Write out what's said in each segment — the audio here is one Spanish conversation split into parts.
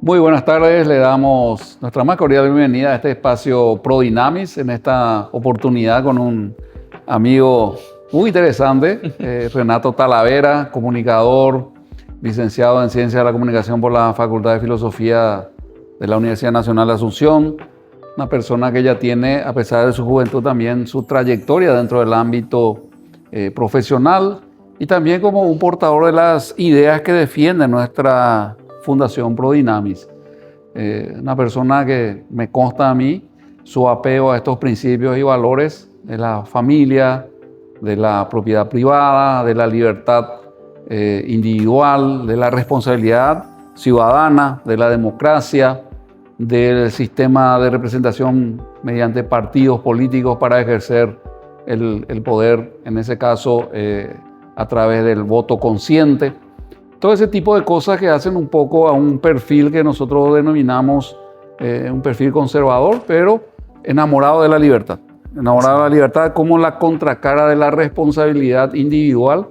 Muy buenas tardes, le damos nuestra más cordial bienvenida a este espacio ProDynamis, en esta oportunidad con un amigo muy interesante, Renato Talavera, comunicador, licenciado en Ciencias de la Comunicación por la Facultad de Filosofía de la Universidad Nacional de Asunción, una persona que ya tiene, a pesar de su juventud, también su trayectoria dentro del ámbito profesional y también como un portador de las ideas que defiende nuestra Fundación ProDynamis. Una persona que me consta a mí su apego a estos principios y valores de la familia, de la propiedad privada, de la libertad individual, de la responsabilidad ciudadana, de la democracia, del sistema de representación mediante partidos políticos para ejercer el poder, en ese caso a través del voto consciente. Todo ese tipo de cosas que hacen un poco a un perfil que nosotros denominamos un perfil conservador, pero enamorado de la libertad. Enamorado de la libertad como la contracara de la responsabilidad individual,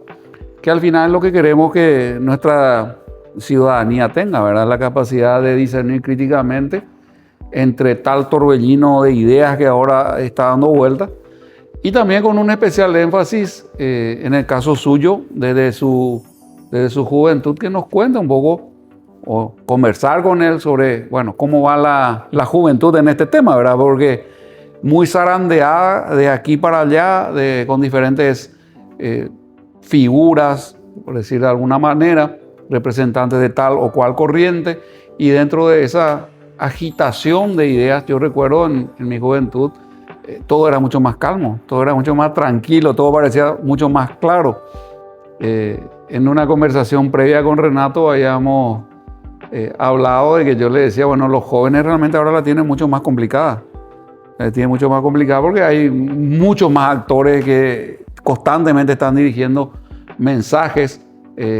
que al final es lo que queremos que nuestra ciudadanía tenga, ¿verdad? La capacidad de discernir críticamente entre tal torbellino de ideas que ahora está dando vuelta, y también con un especial énfasis en el caso suyo, desde su juventud, que nos cuenta un poco o conversar con él sobre, bueno, cómo va la juventud en este tema, ¿verdad? Porque muy zarandeada de aquí para allá, con diferentes figuras, por decir de alguna manera, representantes de tal o cual corriente, y dentro de esa agitación de ideas, yo recuerdo en mi juventud, todo era mucho más calmo, todo era mucho más tranquilo, todo parecía mucho más claro. En una conversación previa con Renato habíamos hablado de que yo le decía, bueno, los jóvenes realmente ahora la tienen mucho más complicada. La tienen mucho más complicada porque hay muchos más actores que constantemente están dirigiendo mensajes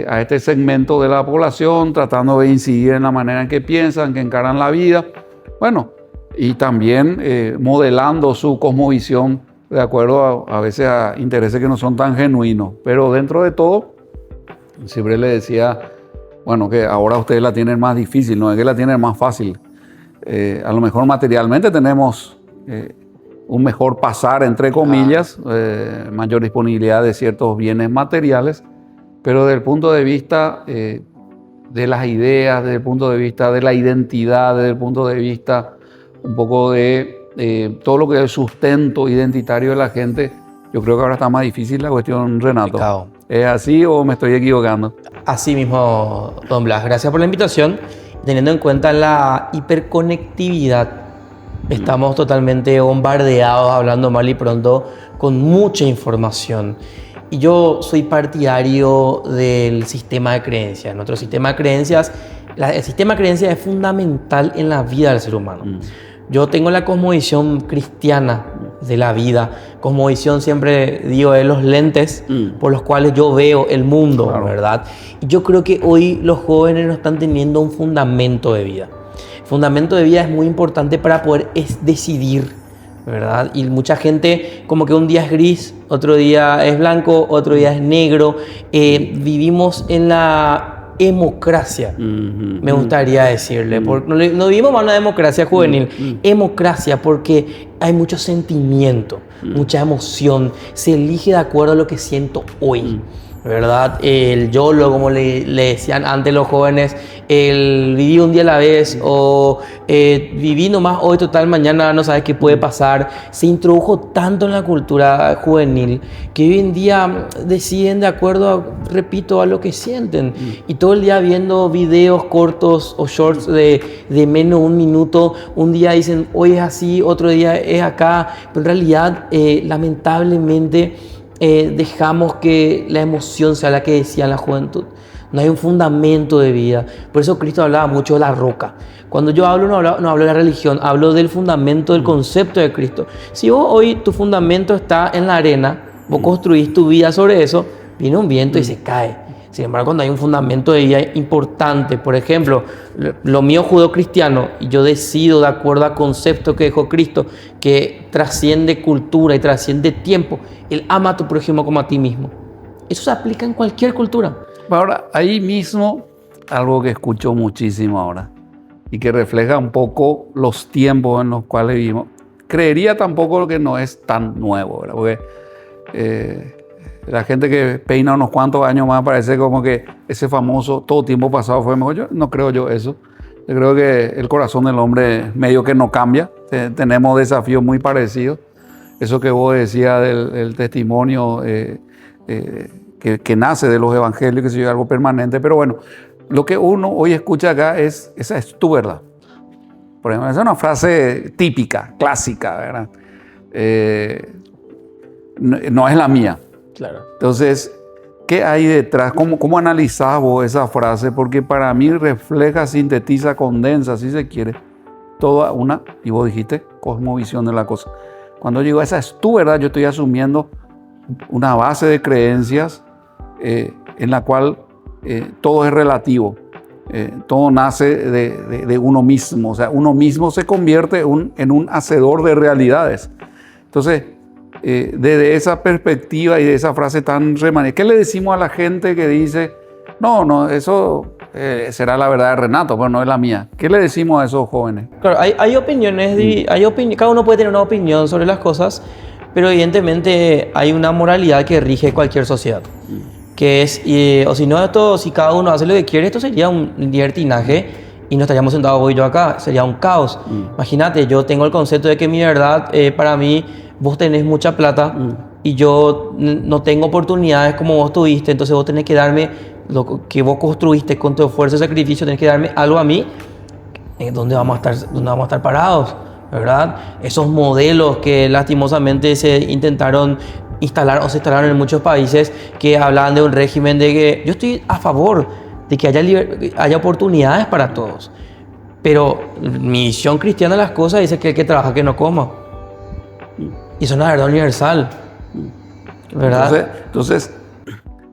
a este segmento de la población, tratando de incidir en la manera en que piensan, que encaran la vida. Bueno, y también modelando su cosmovisión de acuerdo a veces a intereses que no son tan genuinos. Pero dentro de todo, siempre le decía, bueno, que ahora ustedes la tienen más difícil, no es que la tienen más fácil. A lo mejor materialmente tenemos un mejor pasar, entre comillas, mayor disponibilidad de ciertos bienes materiales, pero desde el punto de vista de las ideas, desde el punto de vista de la identidad, desde el punto de vista un poco de todo lo que es el sustento identitario de la gente, yo creo que ahora está más difícil la cuestión, Renato. Complicado. ¿Es así o me estoy equivocando? Así mismo, don Blas. Gracias por la invitación. Teniendo en cuenta la hiperconectividad, estamos totalmente bombardeados, hablando mal y pronto, con mucha información. Y yo soy partidario del sistema de creencias. Nuestro sistema de creencias, el sistema de creencias es fundamental en la vida del ser humano. Yo tengo la cosmovisión cristiana de la vida. Cosmovisión, siempre digo, de los lentes por los cuales yo veo el mundo, claro, ¿verdad? Y yo creo que hoy los jóvenes no están teniendo un fundamento de vida. El fundamento de vida es muy importante para poder decidir, ¿verdad? Y mucha gente, como que un día es gris, otro día es blanco, otro día es negro. Vivimos en la democracia, me gustaría decirle. Porque no vivimos más una democracia juvenil, democracia, porque hay mucho sentimiento, mucha emoción, se elige de acuerdo a lo que siento hoy, ¿verdad? El YOLO, como le decían antes los jóvenes, el vivir un día a la vez, o vivir nomás hoy, total, mañana no sabes qué puede pasar. Se introdujo tanto en la cultura juvenil que hoy en día deciden de acuerdo, repito, a lo que sienten. Y todo el día viendo videos cortos o shorts de menos de un minuto. Un día dicen, hoy es así, otro día es acá. Pero en realidad, lamentablemente, dejamos que la emoción sea la que decía la juventud. No hay un fundamento de vida. Por eso Cristo hablaba mucho de la roca. Cuando yo hablo, no hablo de la religión, hablo del fundamento, del concepto de Cristo. Si vos hoy tu fundamento está en la arena, vos construís tu vida sobre eso, viene un viento y se cae. Sin embargo, cuando hay un fundamento de vida importante, por ejemplo, lo mío judeo-cristiano, y yo decido de acuerdo al concepto que dejó Cristo, que trasciende cultura y trasciende tiempo, el ama a tu prójimo como a ti mismo. Eso se aplica en cualquier cultura. Ahora, ahí mismo, algo que escucho muchísimo ahora. y que refleja un poco los tiempos en los cuales vivimos. Creería tampoco que no es tan nuevo, ¿verdad? Porque la gente que peina unos cuantos años más parece como que ese famoso todo tiempo pasado fue mejor. Yo no creo yo eso. Yo creo que el corazón del hombre medio que no cambia. Tenemos desafíos muy parecidos. Eso que vos decías del testimonio que nace de los evangelios, que se algo permanente. Pero bueno, lo que uno hoy escucha acá es, esa es tu verdad. Por ejemplo, esa es una frase típica, clásica, ¿verdad? No es la mía. Claro. Entonces, ¿qué hay detrás? ¿Cómo analizás vos esa frase? Porque para mí refleja, sintetiza, condensa, si se quiere, toda una, y vos dijiste, cosmovisión de la cosa. Cuando yo digo, esa es tu verdad, yo estoy asumiendo una base de creencias en la cual todo es relativo. Todo nace de uno mismo. O sea, uno mismo se convierte en un hacedor de realidades. Entonces, desde esa perspectiva y de esa frase tan remanente, ¿qué le decimos a la gente que dice, no, eso será la verdad de Renato, pero no es la mía? ¿Qué le decimos a esos jóvenes? Claro, hay opiniones, cada uno puede tener una opinión sobre las cosas, pero evidentemente hay una moralidad que rige cualquier sociedad. Que es, o si no, si cada uno hace lo que quiere, esto sería un libertinaje y no estaríamos sentados vos y yo acá, sería un caos. Imagínate, yo tengo el concepto de que mi verdad, para mí, vos tenés mucha plata y yo no tengo oportunidades como vos tuviste, entonces vos tenés que darme lo que vos construiste con tu esfuerzo y sacrificio, tenés que darme algo a mí, ¿dónde vamos a estar parados? ¿Verdad? Esos modelos que lastimosamente se intentaron instalar o se instalaron en muchos países que hablaban de un régimen de que yo estoy a favor de que haya oportunidades para todos, pero mi visión cristiana de las cosas dice que el que trabaja que no coma, y eso es una verdad universal, ¿verdad? Entonces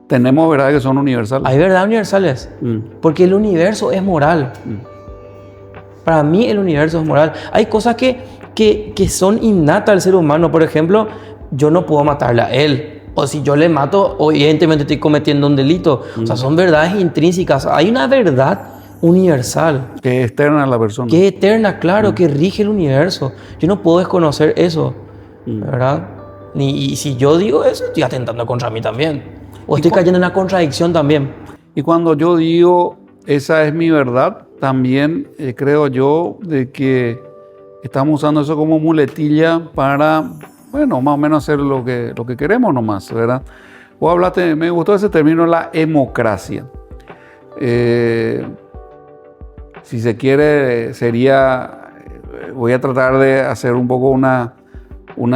tenemos verdades que son universales. Hay verdades universales porque el universo es moral. Para mí el universo es moral. Hay cosas que son innatas al ser humano. Por ejemplo, yo no puedo matarle a él. O si yo le mato, evidentemente estoy cometiendo un delito. O sea, son verdades intrínsecas. Hay una verdad universal. Que es eterna la persona. Que es eterna, claro, que rige el universo. Yo no puedo desconocer eso, ¿verdad? Y si yo digo eso, estoy atentando contra mí también. O estoy cayendo en una contradicción también. Y cuando yo digo, esa es mi verdad, también creo yo de que estamos usando eso como muletilla para, bueno, más o menos hacer lo que queremos nomás, ¿verdad? Vos hablaste, me gustó ese término, la democracia. Si se quiere, voy a tratar de hacer un poco una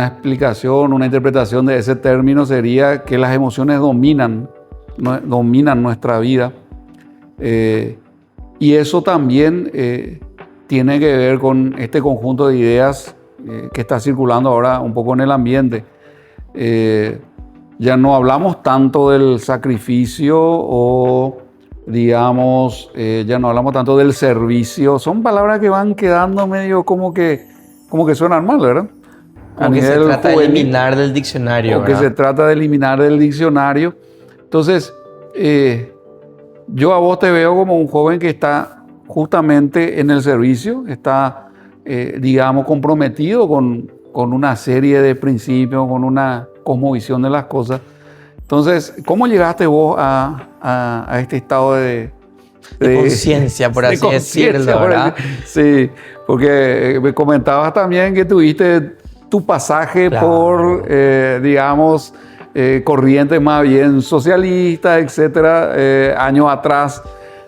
explicación, una interpretación de ese término, sería que las emociones dominan nuestra vida. Y eso también tiene que ver con este conjunto de ideas que está circulando ahora un poco en el ambiente. Ya no hablamos tanto del sacrificio o, digamos, ya no hablamos tanto del servicio. Son palabras que van quedando medio como que suenan mal, ¿verdad? Como que se trata de eliminar del diccionario, ¿verdad? Que se trata de eliminar del diccionario. Entonces, yo a vos te veo como un joven que está justamente en el servicio, está, digamos, comprometido con una serie de principios, con una cosmovisión de las cosas. Entonces, ¿cómo llegaste vos a este estado de conciencia, por así decirlo, ¿verdad? Sí, porque me comentabas también que tuviste tu pasaje por, digamos, corrientes más bien socialistas, etcétera, años atrás.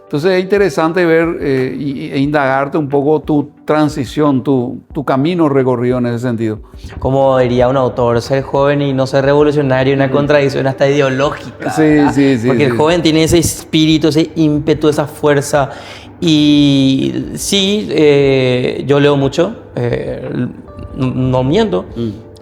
Entonces es interesante ver e indagarte un poco tu transición, tu camino recorrido en ese sentido. Como diría un autor, ser joven y no ser revolucionario es una contradicción hasta ideológica. Sí. Porque el joven tiene ese espíritu, ese ímpetu, esa fuerza. Y sí, yo leo mucho, no miento.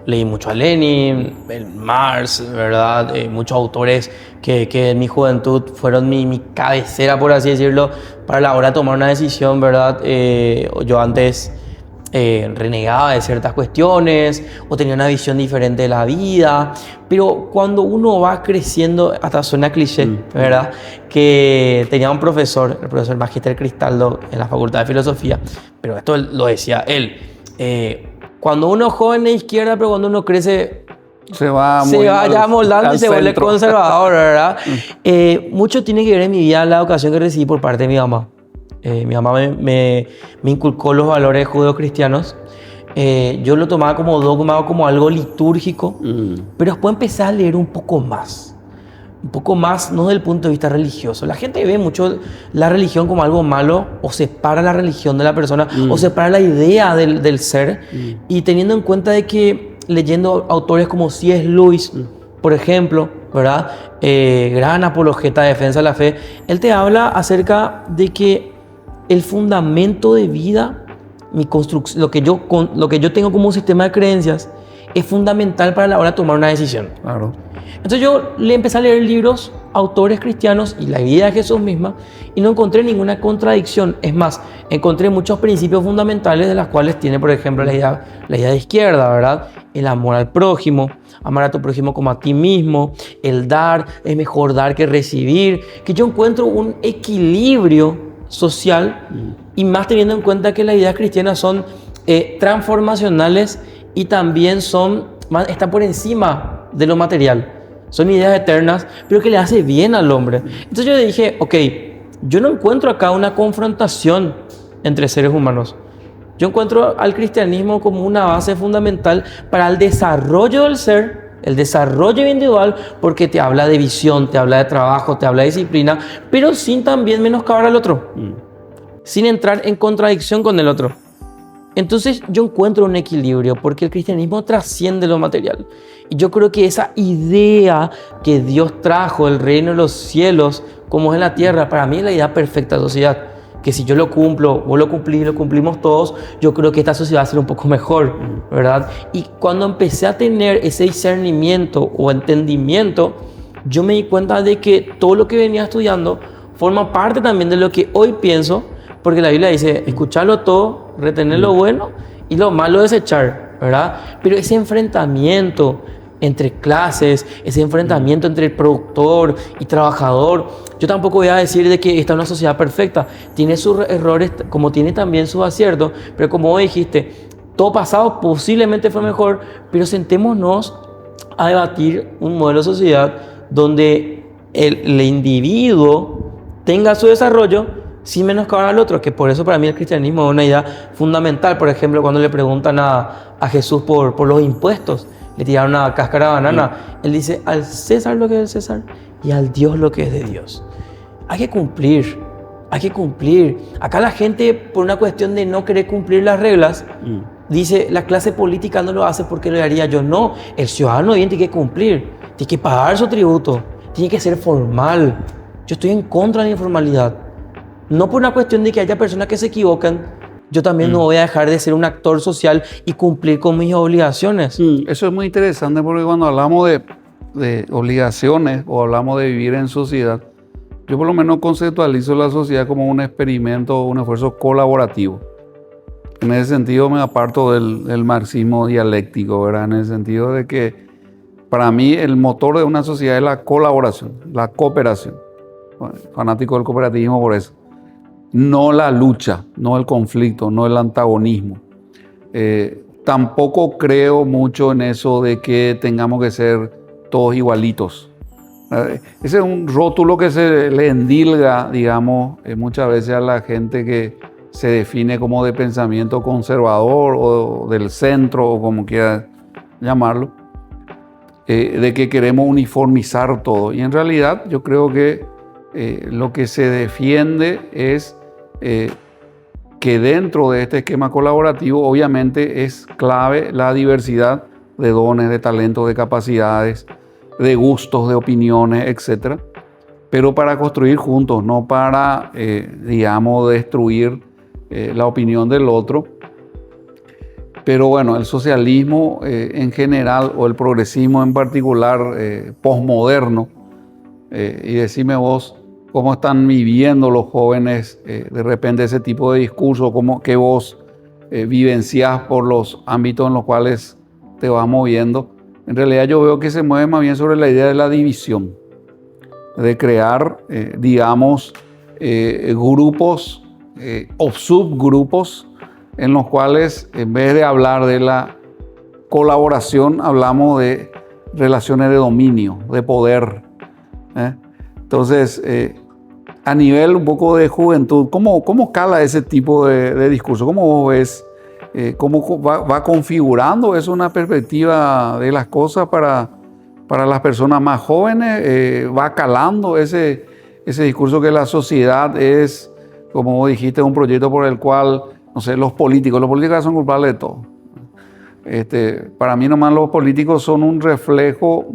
Leí mucho a Lenin, Marx, ¿verdad? Muchos autores que en mi juventud fueron mi cabecera, por así decirlo, para la hora de tomar una decisión, ¿verdad? Yo antes renegaba de ciertas cuestiones o tenía una visión diferente de la vida. Pero cuando uno va creciendo, hasta suena cliché, ¿verdad? Que tenía un profesor, el profesor Magister Cristaldo en la Facultad de Filosofía, pero esto lo decía él. Cuando uno es joven es izquierda, pero cuando uno crece se va ya moldando y se vuelve conservador, ¿verdad? Mucho tiene que ver en mi vida la educación que recibí por parte de mi mamá. Mi mamá me inculcó los valores judeocristianos. Yo lo tomaba como dogma, como algo litúrgico, pero después empecé a leer un poco más, no desde el punto de vista religioso. La gente ve mucho la religión como algo malo, o separa la religión de la persona, o separa la idea del ser, y teniendo en cuenta de que leyendo autores como C.S. Lewis, por ejemplo, ¿verdad? Gran apologeta de defensa de la fe, él te habla acerca de que el fundamento de vida, lo que yo tengo como un sistema de creencias, es fundamental para la hora de tomar una decisión. Claro. Entonces yo le empecé a leer libros, autores cristianos y la vida de Jesús misma, y no encontré ninguna contradicción. Es más, encontré muchos principios fundamentales de las cuales tiene, por ejemplo, la idea de izquierda, ¿verdad? El amor al prójimo, amar a tu prójimo como a ti mismo, el dar, es mejor dar que recibir, que yo encuentro un equilibrio social, y más teniendo en cuenta que las ideas cristianas son transformacionales y también están por encima de lo material. Son ideas eternas, pero que le hace bien al hombre. Entonces yo dije, ok, yo no encuentro acá una confrontación entre seres humanos. Yo encuentro al cristianismo como una base fundamental para el desarrollo del ser, el desarrollo individual, porque te habla de visión, te habla de trabajo, te habla de disciplina, pero sin también menoscabar al otro, sin entrar en contradicción con el otro. Entonces yo encuentro un equilibrio, porque el cristianismo trasciende lo material. Y yo creo que esa idea que Dios trajo, el reino de los cielos, como es en la tierra, para mí es la idea perfecta de sociedad. Que si yo lo cumplo, vos lo cumplís, lo cumplimos todos, yo creo que esta sociedad va a ser un poco mejor, ¿verdad? Y cuando empecé a tener ese discernimiento o entendimiento, yo me di cuenta de que todo lo que venía estudiando forma parte también de lo que hoy pienso, porque la Biblia dice, escucharlo todo, retener lo bueno y lo malo desechar, ¿verdad? Pero ese enfrentamiento entre clases, ese enfrentamiento entre el productor y trabajador, yo tampoco voy a decir de que esta es una sociedad perfecta, tiene sus errores como tiene también sus aciertos, pero como vos dijiste, todo pasado posiblemente fue mejor, pero sentémonos a debatir un modelo de sociedad donde el individuo tenga su desarrollo sin menoscabar al otro, que por eso para mí el cristianismo es una idea fundamental. Por ejemplo, cuando le preguntan a Jesús por los impuestos, le tiraron una cáscara de banana, él dice, al César lo que es del César y al Dios lo que es de Dios. Hay que cumplir. Acá la gente, por una cuestión de no querer cumplir las reglas, dice, la clase política no lo hace porque lo haría yo. No, el ciudadano bien tiene que cumplir, tiene que pagar su tributo, tiene que ser formal. Yo estoy en contra de la informalidad. No por una cuestión de que haya personas que se equivocan, yo también no voy a dejar de ser un actor social y cumplir con mis obligaciones. Eso es muy interesante, porque cuando hablamos de obligaciones o hablamos de vivir en sociedad, yo por lo menos conceptualizo la sociedad como un experimento, un esfuerzo colaborativo. En ese sentido me aparto del marxismo dialéctico, ¿verdad? En el sentido de que para mí el motor de una sociedad es la colaboración, la cooperación. Bueno, fanático del cooperativismo por eso. No la lucha, no el conflicto, no el antagonismo. Tampoco creo mucho en eso de que tengamos que ser todos igualitos. Ese es un rótulo que se le endilga, digamos, muchas veces a la gente que se define como de pensamiento conservador o del centro, o como quiera llamarlo, de que queremos uniformizar todo. Y en realidad yo creo que lo que se defiende es que dentro de este esquema colaborativo obviamente es clave la diversidad de dones, de talentos, de capacidades, de gustos, de opiniones, etc. Pero para construir juntos, no para, digamos, destruir la opinión del otro. Pero bueno, el socialismo en general, o el progresismo en particular, posmoderno, y decime vos, ¿cómo están viviendo los jóvenes de repente ese tipo de discurso? ¿Qué vos vivencias por los ámbitos en los cuales te vas moviendo. En realidad yo veo que se mueve más bien sobre la idea de la división, de crear, digamos, grupos o subgrupos en los cuales, en vez de hablar de la colaboración, hablamos de relaciones de dominio, de poder. Entonces, a nivel un poco de juventud, ¿cómo cala ese tipo de discurso? ¿Cómo vos ves? ¿Cómo va configurando eso una perspectiva de las cosas para las personas más jóvenes? ¿Va calando ese discurso que la sociedad es, como vos dijiste, un proyecto por el cual, no sé, los políticos son culpables de todo? Para mí nomás los políticos son un reflejo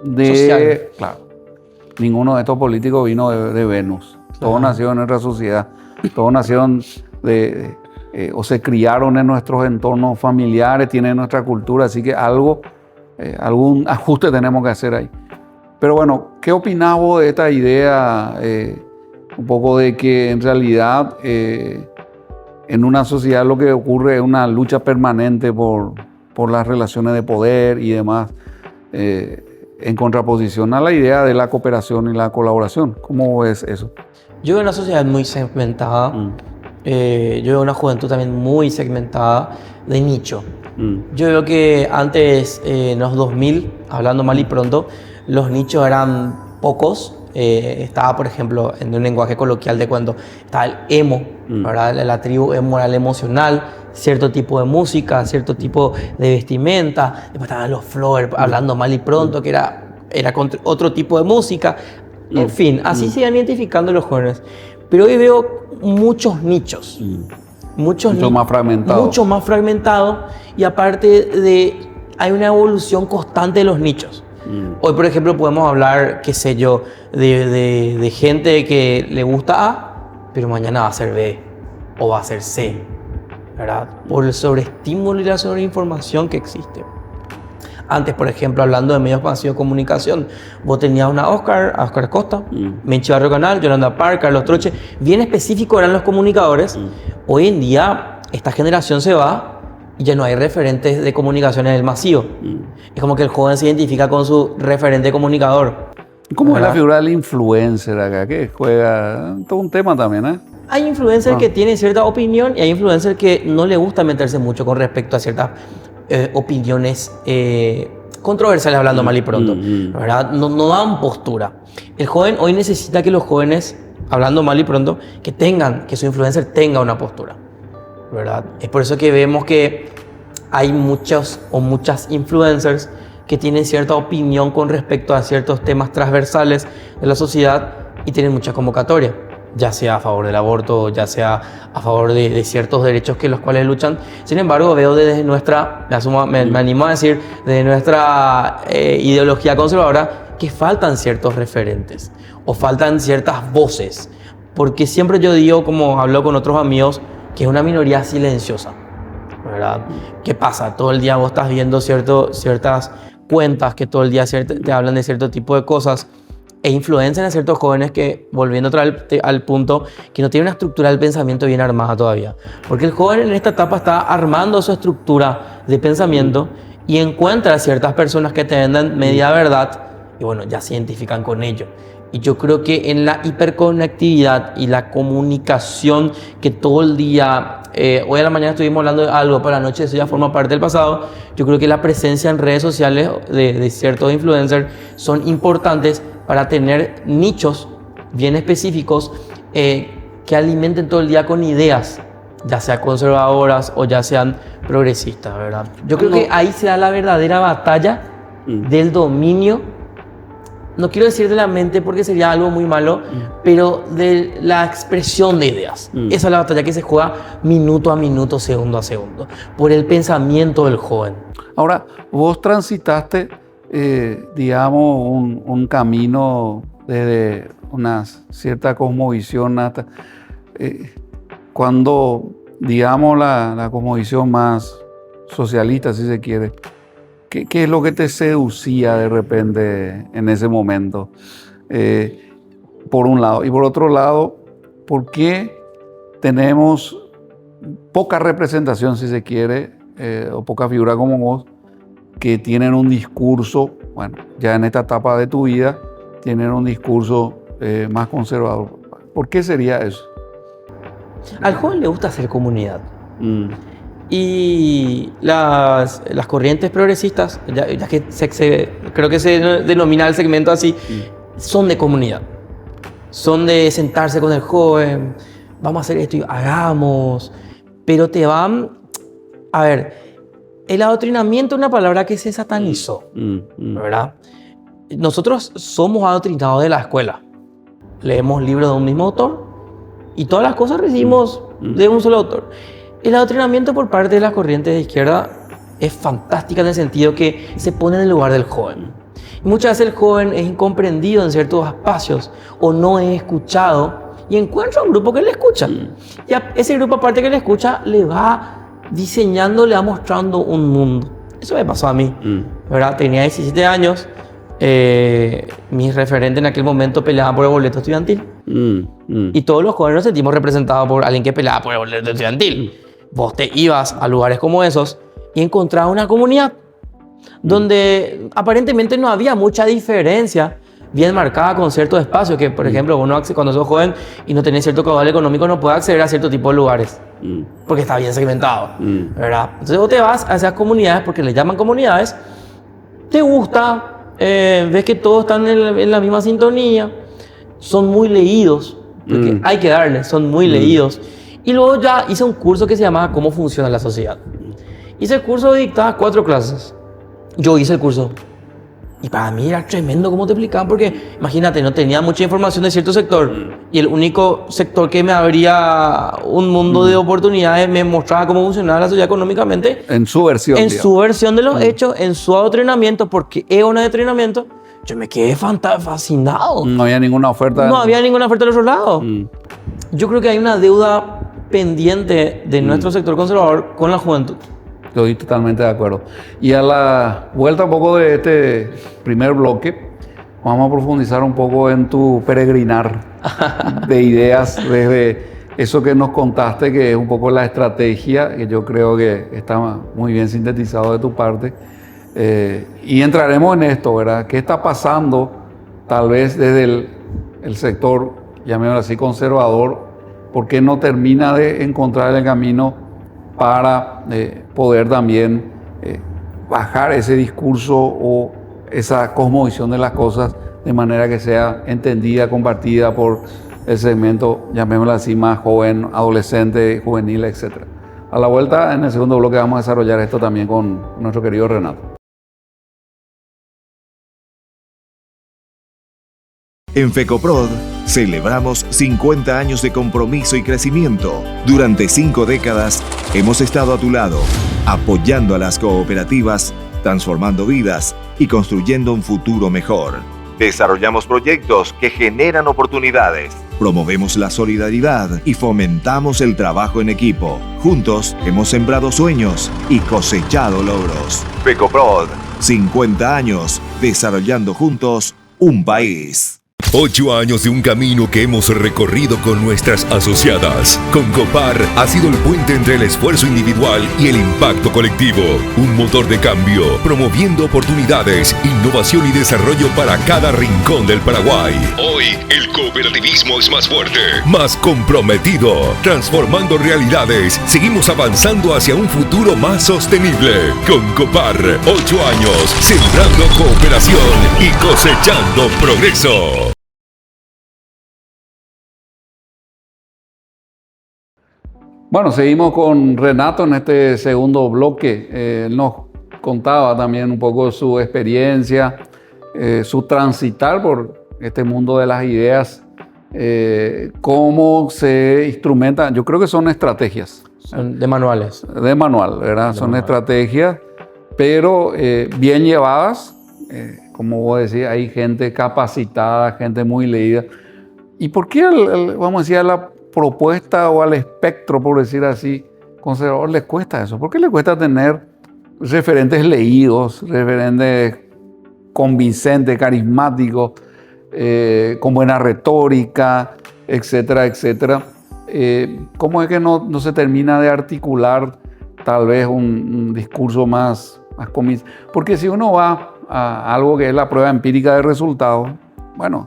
de... social. Claro, ninguno de estos políticos vino de Venus. Todos nacieron en nuestra sociedad. Todos nacieron o se criaron en nuestros entornos familiares, tienen nuestra cultura, así que algún ajuste tenemos que hacer ahí. Pero bueno, ¿qué opinás vos de esta idea un poco de que en realidad en una sociedad lo que ocurre es una lucha permanente por las relaciones de poder y demás, en contraposición a la idea de la cooperación y la colaboración? ¿Cómo ves eso? Yo veo una sociedad muy segmentada, yo veo una juventud también muy segmentada de nicho. Yo veo que antes, en los 2000, hablando mal y pronto, los nichos eran pocos. Estaba, por ejemplo, en un lenguaje coloquial de cuando estaba el emo, ¿verdad? La tribu emo era el emocional, cierto tipo de música, cierto tipo de vestimenta. Después estaban los flowers, hablando mal y pronto, que era otro tipo de música. En fin, así se iban identificando los jóvenes. Pero hoy veo muchos nichos. Mucho más fragmentados. Mucho más fragmentados. Y aparte hay una evolución constante de los nichos. Hoy, por ejemplo, podemos hablar, qué sé yo, de gente que le gusta A, pero mañana va a ser B o va a ser C, ¿verdad? Por el sobreestímulo y la sobreinformación que existe. Antes, por ejemplo, hablando de medios masivos de comunicación, vos tenías una Oscar Costa, Menchi Barrio Canal, Yolanda Park, Carlos Troche, bien específicos eran los comunicadores. Hoy en día, esta generación se va y ya no hay referentes de comunicación en el masivo. Es como que el joven se identifica con su referente comunicador. ¿Cómo es la figura del influencer acá? Que juega todo un tema también, ¿eh? Hay influencers que tienen cierta opinión y hay influencers que no les gusta meterse mucho con respecto a ciertas opiniones controversiales, hablando mal y pronto, ¿verdad? No dan postura. El joven hoy necesita que los jóvenes, hablando mal y pronto, que su influencer tenga una postura, ¿verdad? Es por eso que vemos que hay muchas influencers que tienen cierta opinión con respecto a ciertos temas transversales de la sociedad y tienen mucha convocatoria, ya sea a favor del aborto, ya sea a favor de ciertos derechos que los cuales luchan. Sin embargo, veo desde nuestra, me animo a decir, desde nuestra ideología conservadora, que faltan ciertos referentes o faltan ciertas voces. Porque siempre yo digo, como hablo con otros amigos, que es una minoría silenciosa, ¿verdad? ¿Qué pasa? Todo el día vos estás viendo ciertas cuentas que todo el día te hablan de cierto tipo de cosas e influencian a ciertos jóvenes que, volviendo otra vez al punto, que no tienen una estructura del pensamiento bien armada todavía. Porque el joven en esta etapa está armando su estructura de pensamiento y encuentra a ciertas personas que te vendan media verdad y bueno, ya se identifican con ello. Y yo creo que en la hiperconectividad y la comunicación que todo el día, hoy a la mañana estuvimos hablando de algo, para la noche eso ya forma parte del pasado, yo creo que la presencia en redes sociales de ciertos influencers son importantes para tener nichos bien específicos que alimenten todo el día con ideas, ya sean conservadoras o ya sean progresistas, ¿verdad? Yo creo que ahí se da la verdadera batalla del dominio. No quiero decir de la mente porque sería algo muy malo, pero de la expresión de ideas. Esa es la batalla que se juega minuto a minuto, segundo a segundo, por el pensamiento del joven. Ahora, vos transitaste, digamos, un camino desde una cierta cosmovisión hasta cuando, digamos, la cosmovisión más socialista, si se quiere. ¿Qué es lo que te seducía de repente en ese momento? Por un lado. Y por otro lado, ¿por qué tenemos poca representación, si se quiere, o poca figura como vos, que tienen un discurso, bueno, ya en esta etapa de tu vida, tienen un discurso más conservador. ¿Por qué sería eso? Al joven le gusta hacer comunidad. Y las corrientes progresistas, ya que creo que se denomina el segmento así, son de comunidad. Son de sentarse con el joven, vamos a hacer esto y hagamos. Pero te van... A ver, el adoctrinamiento es una palabra que se satanizó, ¿verdad? Nosotros somos adoctrinados de la escuela. Leemos libros de un mismo autor y todas las cosas recibimos de un solo autor. El adoctrinamiento por parte de las corrientes de izquierda es fantástica en el sentido que se pone en el lugar del joven. Y muchas veces el joven es incomprendido en ciertos espacios o no es escuchado y encuentra un grupo que le escucha. Y a ese grupo, aparte que le escucha, le va diseñando, le va mostrando un mundo. Eso me pasó a mí, ¿verdad? Tenía 17 años. Mis referentes en aquel momento peleaban por el boleto estudiantil. Y todos los jóvenes nos sentimos representados por alguien que peleaba por el boleto estudiantil. Vos te ibas a lugares como esos y encontrabas una comunidad donde aparentemente no había mucha diferencia bien marcada con ciertos espacios que, por ejemplo, uno cuando sos joven y no tenés cierto caudal económico no puede acceder a cierto tipo de lugares porque está bien segmentado, ¿verdad? Entonces vos te vas a esas comunidades porque le llaman comunidades, te gusta, ves que todos están en la misma sintonía, son muy leídos, porque hay que darles, son muy leídos. Y luego ya hice un curso que se llamaba ¿Cómo funciona la sociedad? Hice el curso, dictaba 4 clases. Yo hice el curso. Y para mí era tremendo cómo te explicaban, porque imagínate, no tenía mucha información de cierto sector. Y el único sector que me abría un mundo de oportunidades, me mostraba cómo funcionaba la sociedad económicamente. En su versión. En su versión de los hechos, en su adoctrinamiento, porque es un adoctrinamiento. Yo me quedé fascinado. No había ninguna oferta. No había ninguna oferta del otro lado. Yo creo que hay una deuda pendiente de nuestro sector conservador con la juventud. Estoy totalmente de acuerdo. Y a la vuelta un poco de este primer bloque, vamos a profundizar un poco en tu peregrinar de ideas desde eso que nos contaste, que es un poco la estrategia, que yo creo que está muy bien sintetizado de tu parte. Y entraremos en esto, ¿verdad? ¿Qué está pasando tal vez desde el sector, llamémoslo así, conservador? ¿Por qué no termina de encontrar el camino para poder también bajar ese discurso o esa cosmovisión de las cosas de manera que sea entendida, compartida por el segmento, llamémoslo así, más joven, adolescente, juvenil, etc.? A la vuelta, en el segundo bloque, vamos a desarrollar esto también con nuestro querido Renato. En FECOPROD celebramos 50 años de compromiso y crecimiento. Durante 5 décadas hemos estado a tu lado, apoyando a las cooperativas, transformando vidas y construyendo un futuro mejor. Desarrollamos proyectos que generan oportunidades. Promovemos la solidaridad y fomentamos el trabajo en equipo. Juntos hemos sembrado sueños y cosechado logros. FECOPROD, 50 años desarrollando juntos un país. 8 años de un camino que hemos recorrido con nuestras asociadas. Concopar ha sido el puente entre el esfuerzo individual y el impacto colectivo. Un motor de cambio, promoviendo oportunidades, innovación y desarrollo para cada rincón del Paraguay. Hoy, el cooperativismo es más fuerte, más comprometido, transformando realidades. Seguimos avanzando hacia un futuro más sostenible. Concopar, 8 años, sembrando cooperación y cosechando progreso. Bueno, seguimos con Renato en este segundo bloque. Él nos contaba también un poco su experiencia, su transitar por este mundo de las ideas, cómo se instrumentan. Yo creo que son estrategias. Son de manuales. De manual, ¿verdad? De son manual. estrategias, pero bien llevadas. Como vos decís, hay gente capacitada, gente muy leída. ¿Y por qué, vamos a decir, a la propuesta o al espectro, por decir así, conservador, les cuesta eso? ¿Por qué les cuesta tener referentes leídos, referentes convincentes, carismáticos, con buena retórica, etcétera, etcétera? ¿cómo es que no se termina de articular tal vez un discurso más convincente? Porque si uno va a algo que es la prueba empírica de resultados, bueno,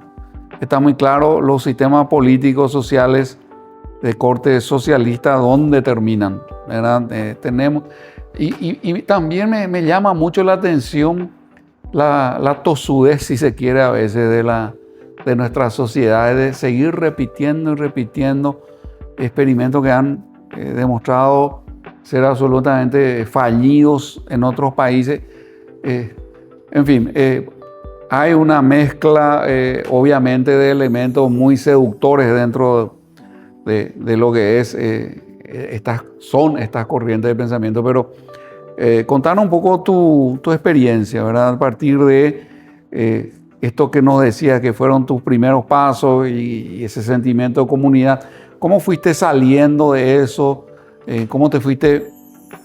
está muy claro los sistemas políticos, sociales de corte socialista, ¿dónde terminan? ¿Verdad? Y también me llama mucho la atención la tosudez, si se quiere, a veces de nuestras sociedades, de seguir repitiendo y repitiendo experimentos que han demostrado ser absolutamente fallidos en otros países. En fin, hay una mezcla, obviamente, de elementos muy seductores dentro de lo que es estas corrientes de pensamiento, pero contanos un poco tu experiencia, ¿verdad? A partir de esto que nos decías que fueron tus primeros pasos y ese sentimiento de comunidad, ¿cómo fuiste saliendo de eso? ¿Cómo te fuiste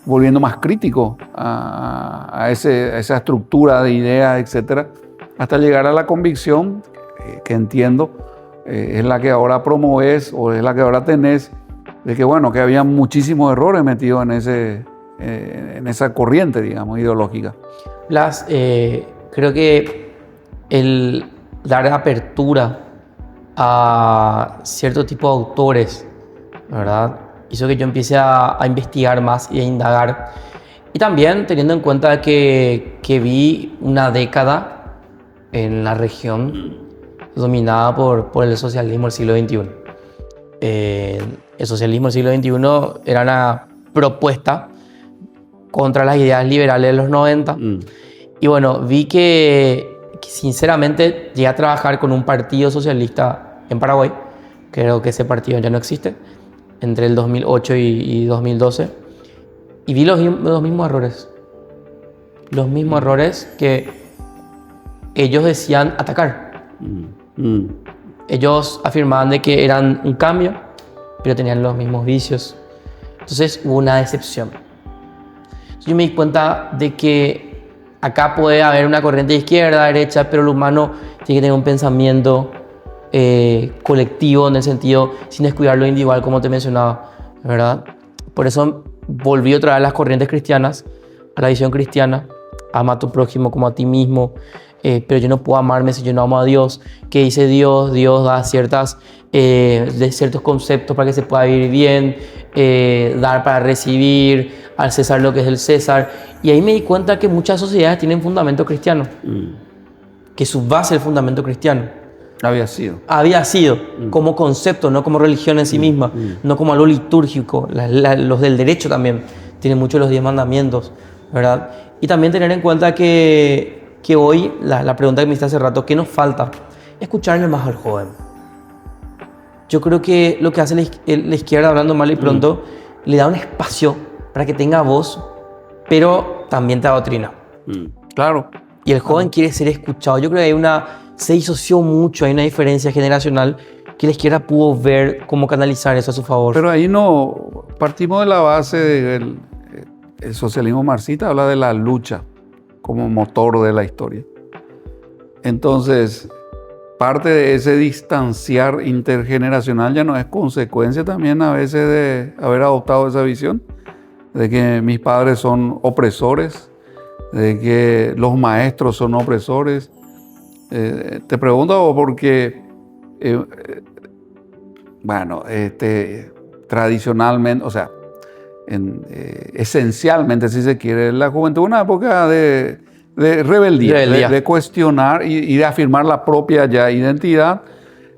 volviendo más crítico a esa estructura de ideas, etcétera, hasta llegar a la convicción que entiendo es la que ahora promoves o es la que ahora tenés, de que bueno, que había muchísimos errores metidos en esa corriente, digamos, ideológica? Blas, creo que el dar apertura a cierto tipo de autores, ¿verdad?, hizo que yo empiece a investigar más y a indagar. Y también teniendo en cuenta que vi una década en la región dominada por el socialismo del siglo XXI. El socialismo del siglo XXI era una propuesta contra las ideas liberales de los 90. Y bueno, vi que sinceramente llegué a trabajar con un partido socialista en Paraguay. Creo que ese partido ya no existe, entre el 2008 y 2012. Y vi los mismos errores. Los mismos errores que ellos decían atacar. Ellos afirmaban de que eran un cambio, pero tenían los mismos vicios. Entonces hubo una decepción. Entonces, yo me di cuenta de que acá puede haber una corriente de izquierda, derecha, pero el humano tiene que tener un pensamiento colectivo, en el sentido, sin descuidar lo individual, como te mencionaba, ¿verdad? Por eso volví otra vez a las corrientes cristianas, a la visión cristiana: ama a tu prójimo como a ti mismo. Pero yo no puedo amarme si yo no amo a Dios. ¿Qué dice Dios? Dios da ciertos conceptos para que se pueda vivir bien, dar para recibir, al César lo que es del César. Y ahí me di cuenta que muchas sociedades tienen fundamento cristiano, que su base es el fundamento cristiano. Había sido como concepto, no como religión en sí misma, no como algo litúrgico. Los del derecho también tienen mucho los 10 mandamientos, ¿verdad? Y también tener en cuenta que hoy, la pregunta que me hiciste hace rato, ¿qué nos falta? Escucharle más al joven. Yo creo que lo que hace la izquierda, hablando mal y pronto, le da un espacio para que tenga voz, pero también te adoctrina. Claro. Y el joven quiere ser escuchado. Yo creo que se disoció mucho, hay una diferencia generacional que la izquierda pudo ver cómo canalizar eso a su favor. Pero ahí no partimos de la base del socialismo marxista, habla de la lucha como motor de la historia. Entonces, parte de ese distanciar intergeneracional ya no es consecuencia también a veces de haber adoptado esa visión, de que mis padres son opresores, de que los maestros son opresores. Te pregunto porque, tradicionalmente, o sea, esencialmente, si se quiere, la juventud es una época de rebeldía. De cuestionar y de afirmar la propia ya identidad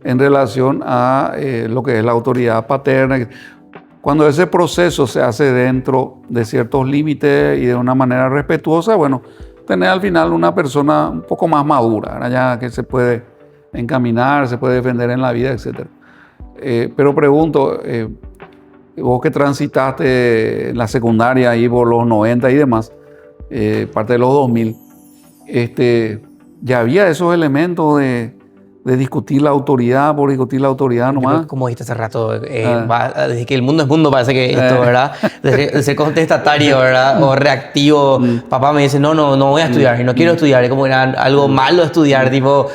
en relación a lo que es la autoridad paterna. Cuando ese proceso se hace dentro de ciertos límites y de una manera respetuosa, bueno, tener al final una persona un poco más madura, ¿verdad? Ya que se puede encaminar, se puede defender en la vida, etc. Pero pregunto, vos que transitaste en la secundaria ahí por los 90 y demás, parte de los 2000, ya había esos elementos de de discutir la autoridad por discutir la autoridad Yo creo nomás. que, como dijiste hace rato, desde que el mundo es mundo parece que esto, ¿verdad? De ser contestatario, ¿verdad? O reactivo. Papá me dice, no voy a estudiar, y no quiero estudiar. Es como que era algo malo estudiar, tipo,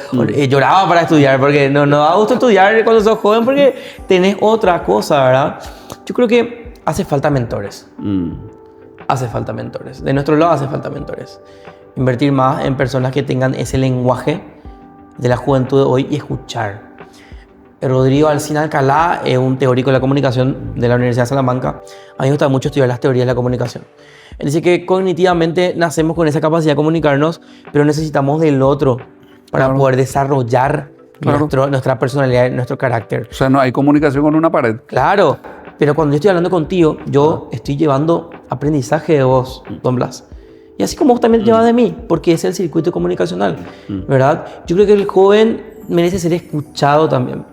lloraba para estudiar, porque no da gusto estudiar cuando sos joven porque tenés otra cosa, ¿verdad? Yo creo que hace falta mentores. Hace falta mentores. De nuestro lado hace falta mentores. Invertir más en personas que tengan ese lenguaje de la juventud de hoy y escuchar. Rodrigo Alsina Alcalá es un teórico de la comunicación de la Universidad de Salamanca. A mí me gusta mucho estudiar las teorías de la comunicación. Él dice que cognitivamente nacemos con esa capacidad de comunicarnos, pero necesitamos del otro para poder desarrollar nuestra personalidad, nuestro carácter. O sea, no hay comunicación con una pared. Claro, pero cuando yo estoy hablando contigo, yo estoy llevando aprendizaje de vos, Don Blas. Y así como vos también llevas de mí, porque es el circuito comunicacional, ¿verdad? Yo creo que el joven merece ser escuchado también,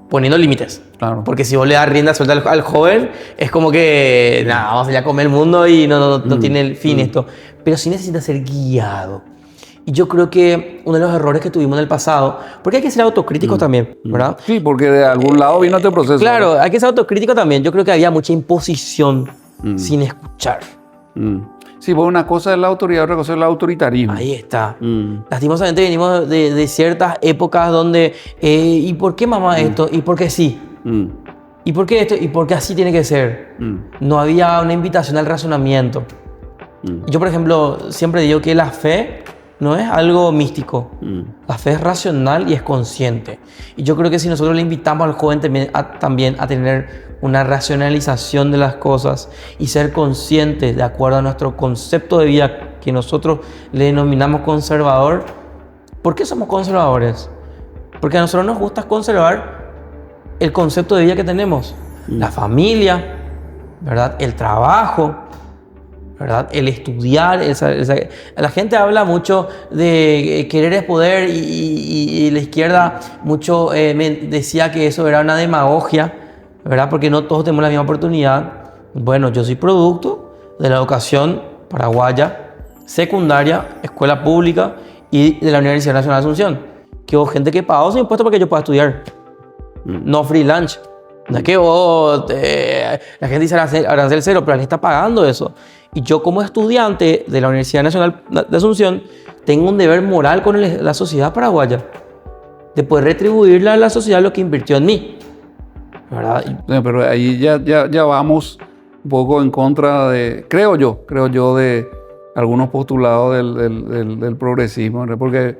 poniendo límites. Claro. Porque si vos le das rienda suelta al joven, es como que, nada, vamos a ir a comer el mundo y no tiene el fin esto. Pero sí necesita ser guiado. Y yo creo que uno de los errores que tuvimos en el pasado, porque hay que ser autocrítico también, ¿verdad? Sí, porque de algún lado vino este proceso. Claro, hay que ser autocrítico también. Yo creo que había mucha imposición sin escuchar. Sí, pues una cosa es la autoridad, otra cosa es el autoritarismo. Ahí está. Lastimosamente venimos de ciertas épocas donde, ¿y por qué mamá esto? ¿Y por qué sí? ¿Y por qué esto? ¿Y por qué así tiene que ser? No había una invitación al razonamiento. Yo, por ejemplo, siempre digo que la fe no es algo místico. La fe es racional y es consciente. Y yo creo que si nosotros le invitamos al joven también a tener una racionalización de las cosas y ser conscientes de acuerdo a nuestro concepto de vida que nosotros le denominamos conservador. ¿Por qué somos conservadores? Porque a nosotros nos gusta conservar el concepto de vida que tenemos. La familia, ¿verdad? El trabajo, ¿verdad? El estudiar. La gente habla mucho de querer es poder y la izquierda mucho me decía que eso era una demagogia, ¿verdad? Porque no todos tenemos la misma oportunidad. Bueno, yo soy producto de la educación paraguaya, secundaria, escuela pública y de la Universidad Nacional de Asunción. Que hubo gente que pagó su impuesto para que yo pueda estudiar. No free lunch. No es que la gente dice arancel cero, pero alguien está pagando eso. Y yo como estudiante de la Universidad Nacional de Asunción tengo un deber moral con la sociedad paraguaya de poder retribuirle a la sociedad lo que invirtió en mí, ¿verdad? Pero ahí ya vamos un poco en contra de, creo yo, de algunos postulados del progresismo, ¿verdad? Porque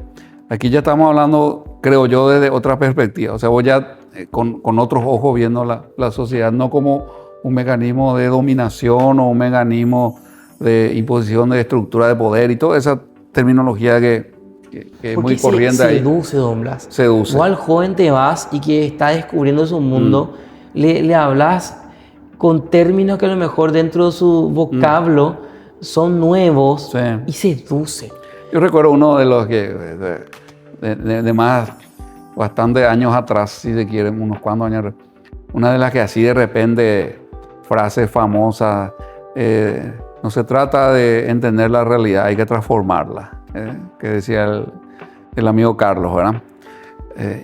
aquí ya estamos hablando, creo yo, desde otra perspectiva. O sea, vos ya con otros ojos viendo la sociedad, no como un mecanismo de dominación o un mecanismo de imposición de estructura de poder y toda esa terminología que es muy corriente ahí. Seduce, Don Blas. Seduce. O al joven te vas y que está descubriendo su mundo, le hablas con términos que a lo mejor dentro de su vocablo son nuevos y seduce. Yo recuerdo uno de los que, de más, bastantes años atrás, si se quieren, unos cuantos años, una de las que así de repente, frases famosas, no se trata de entender la realidad, hay que transformarla, que decía el amigo Carlos, ¿verdad?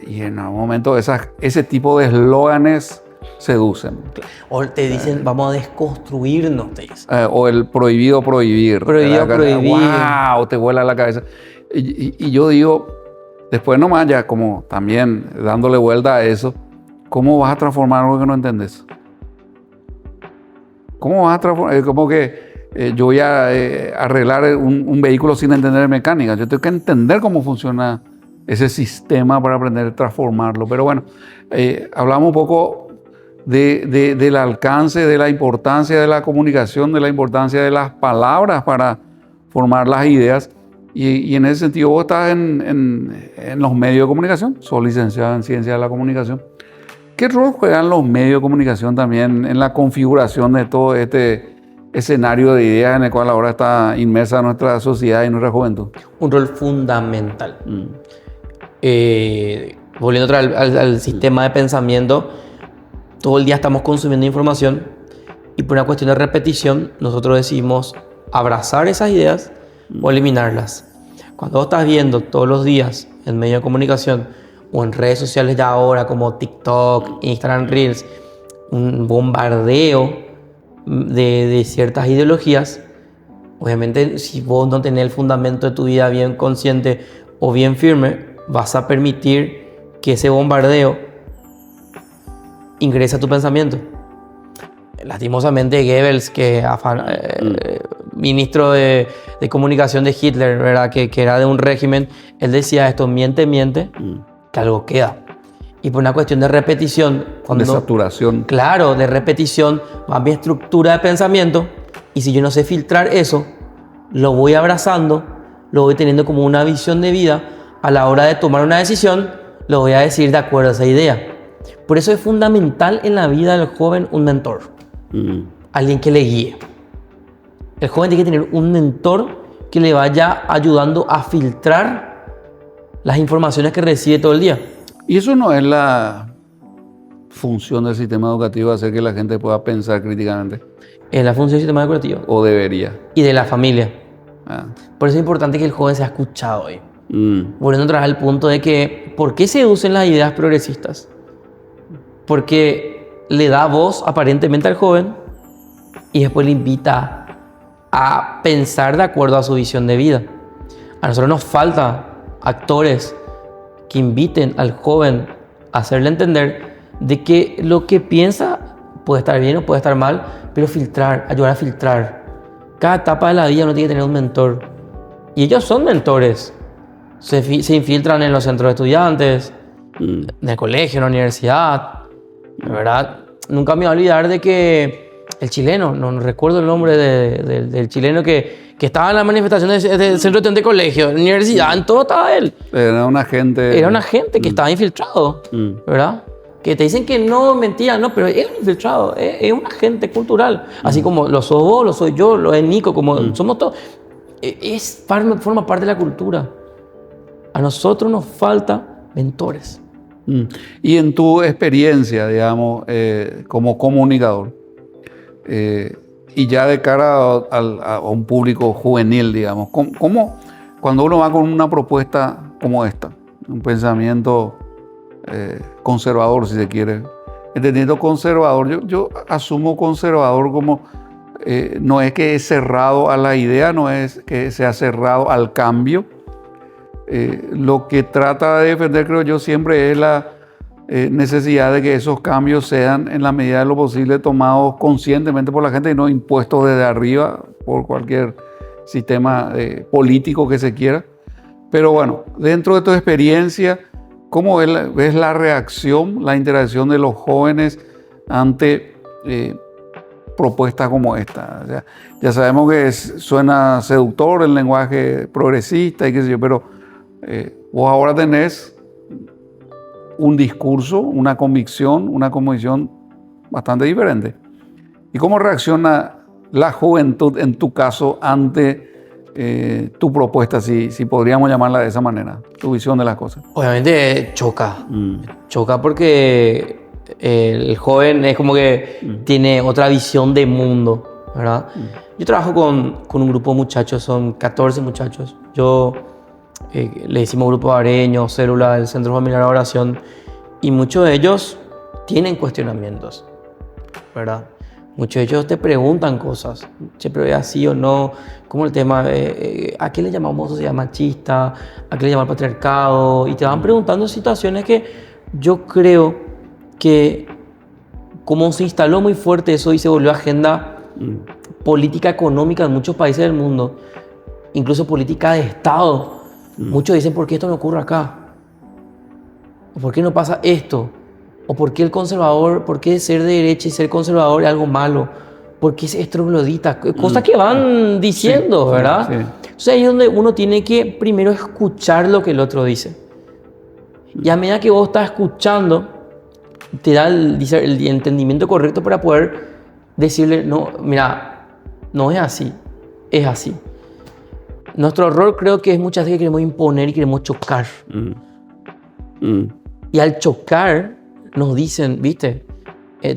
Y en algún momento ese tipo de eslóganes seducen. O te dicen, vamos a desconstruirnos, te dicen. O el prohibido prohibir. Prohibido prohibir. ¡Wow! Te vuela la cabeza. Y yo digo, después nomás ya como también dándole vuelta a eso, ¿cómo vas a transformar algo que no entendés? ¿Cómo vas a transformar? Como que yo voy a arreglar un vehículo sin entender mecánica. Yo tengo que entender cómo funciona ese sistema para aprender a transformarlo. Pero bueno, hablamos un poco del alcance, de la importancia de la comunicación, de la importancia de las palabras para formar las ideas. Y en ese sentido vos estás en los medios de comunicación, sos licenciado en Ciencia de la Comunicación. ¿Qué rol juegan los medios de comunicación también en la configuración de todo este escenario de ideas en el cual ahora está inmersa nuestra sociedad y nuestra juventud? Un rol fundamental. Volviendo otra vez al sistema de pensamiento, todo el día estamos consumiendo información y por una cuestión de repetición nosotros decidimos abrazar esas ideas o eliminarlas. Cuando vos estás viendo todos los días en medio de comunicación o en redes sociales de ahora como TikTok, Instagram Reels, un bombardeo de ciertas ideologías. Obviamente, si vos no tenés el fundamento de tu vida bien consciente o bien firme, vas a permitir que ese bombardeo ingrese a tu pensamiento. Lastimosamente, Goebbels, ministro de comunicación de Hitler, ¿verdad? Que era de un régimen, él decía esto: miente, que algo queda. Y por una cuestión de repetición, de saturación. Claro, de repetición, va mi estructura de pensamiento, y si yo no sé filtrar eso, lo voy abrazando, lo voy teniendo como una visión de vida. A la hora de tomar una decisión, lo voy a decir de acuerdo a esa idea. Por eso es fundamental en la vida del joven un mentor, alguien que le guíe. El joven tiene que tener un mentor que le vaya ayudando a filtrar las informaciones que recibe todo el día. Y eso no es la función del sistema educativo, hacer que la gente pueda pensar críticamente. Es la función del sistema educativo. O debería. Y de la familia. Ah. Por eso es importante que el joven sea escuchado hoy. Volviendo otra vez al punto de que, ¿por qué se usan las ideas progresistas? Porque le da voz aparentemente al joven y después le invita a pensar de acuerdo a su visión de vida. A nosotros nos falta actores que inviten al joven a hacerle entender de que lo que piensa puede estar bien o puede estar mal, pero filtrar, ayudar a filtrar. Cada etapa de la vida uno tiene que tener un mentor. Y ellos son mentores. Se infiltran en los centros de estudiantes, en el colegio, en la universidad. De verdad, nunca me voy a olvidar de que el chileno, no recuerdo el nombre del chileno que estaba en la manifestación del centro de colegio, en la universidad, en todo estaba él. Era un agente. Era un agente que estaba infiltrado, ¿verdad? Que te dicen que no, mentira, no, pero es un infiltrado, es un agente cultural. Así como lo sos vos, lo soy yo, lo es Nico, como somos todos. Forma parte de la cultura. A nosotros nos falta mentores. Y en tu experiencia, digamos, como comunicador, y ya de cara a un público juvenil, digamos, ¿cómo cuando uno va con una propuesta como esta, un pensamiento conservador, si se quiere, entendiendo conservador, yo asumo conservador como no es que es cerrado a la idea, no es que sea cerrado al cambio. Lo que trata de defender, creo yo, siempre es la necesidad de que esos cambios sean, en la medida de lo posible, tomados conscientemente por la gente y no impuestos desde arriba por cualquier sistema político que se quiera. Pero bueno, dentro de tu experiencia, ¿cómo ves la reacción, la interacción de los jóvenes ante propuestas como esta? O sea, ya sabemos que suena seductor el lenguaje progresista y qué sé yo, pero vos ahora tenés un discurso, una convicción bastante diferente. ¿Y cómo reacciona la juventud, en tu caso, ante tu propuesta, si podríamos llamarla de esa manera, tu visión de las cosas? Obviamente choca. Choca porque el joven es como que tiene otra visión de mundo, ¿verdad? Yo trabajo con un grupo de muchachos, son 14 muchachos. Le decimos grupo Areño, Célula, del Centro Familiar de Oración, y muchos de ellos tienen cuestionamientos, ¿verdad? Muchos de ellos te preguntan cosas, che, pero es así o no, como el tema, ¿a qué le llamamos sociedad machista? ¿A qué le llamamos patriarcado? Y te van preguntando situaciones que yo creo que, como se instaló muy fuerte eso y se volvió agenda política económica en muchos países del mundo, incluso política de Estado, muchos dicen, ¿por qué esto no ocurre acá? ¿O por qué no pasa esto? ¿O por qué el conservador, por qué ser de derecha y ser conservador es algo malo? ¿Por qué es troglodita? Cosas que van diciendo, ¿verdad? Sí. O sea, ahí es donde uno tiene que primero escuchar lo que el otro dice. Y a medida que vos estás escuchando, te da el entendimiento correcto para poder decirle, no, mira, no es así, es así. Nuestro error creo que es muchas veces que queremos imponer y queremos chocar. Y al chocar nos dicen, viste,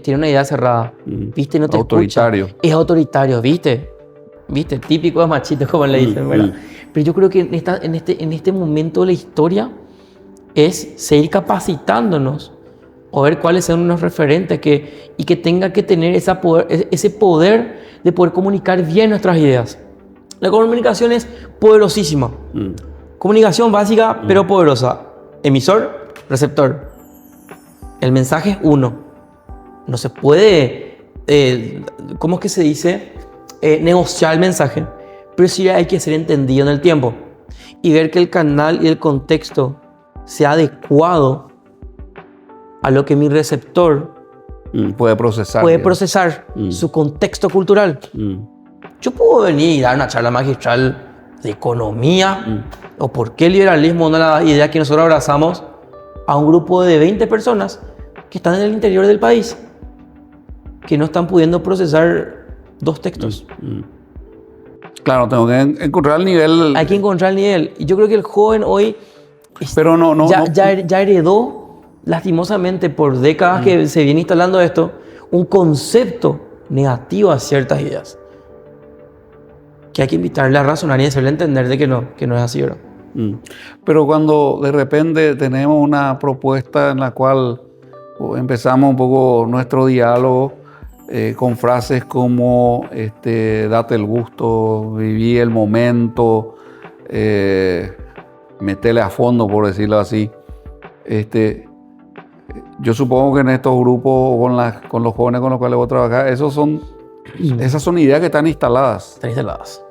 tiene una idea cerrada, viste, no te autoritario. Escucha. Es autoritario, viste, típico de machito, como le dicen, ¿verdad? Pero yo creo que en este momento de la historia es seguir capacitándonos o ver cuáles son los referentes y que tenga que tener ese poder de poder comunicar bien nuestras ideas. La comunicación es poderosísima. Comunicación básica, pero poderosa. Emisor, receptor. El mensaje es uno. No se puede, ¿cómo es que se dice? Negociar el mensaje. Pero sí hay que ser entendido en el tiempo. Y ver que el canal y el contexto sea adecuado a lo que mi receptor puede procesar. Su contexto cultural. Yo puedo venir y dar una charla magistral de economía o por qué el liberalismo es una de las ideas que nosotros abrazamos a un grupo de 20 personas que están en el interior del país, que no están pudiendo procesar 2 textos. Claro, tengo que encontrar el nivel. Hay que encontrar el nivel. Y yo creo que el joven hoy Pero ya heredó, lastimosamente, por décadas que se viene instalando esto, un concepto negativo a ciertas ideas. Que hay que invitarle a razonar y hacerle entender de que no es así, ¿verdad? Pero cuando de repente tenemos una propuesta en la cual empezamos un poco nuestro diálogo con frases como date el gusto, viví el momento, metele a fondo, por decirlo así. Yo supongo que en estos grupos con los jóvenes con los cuales voy a trabajar, esas son ideas que están instaladas. Están instaladas.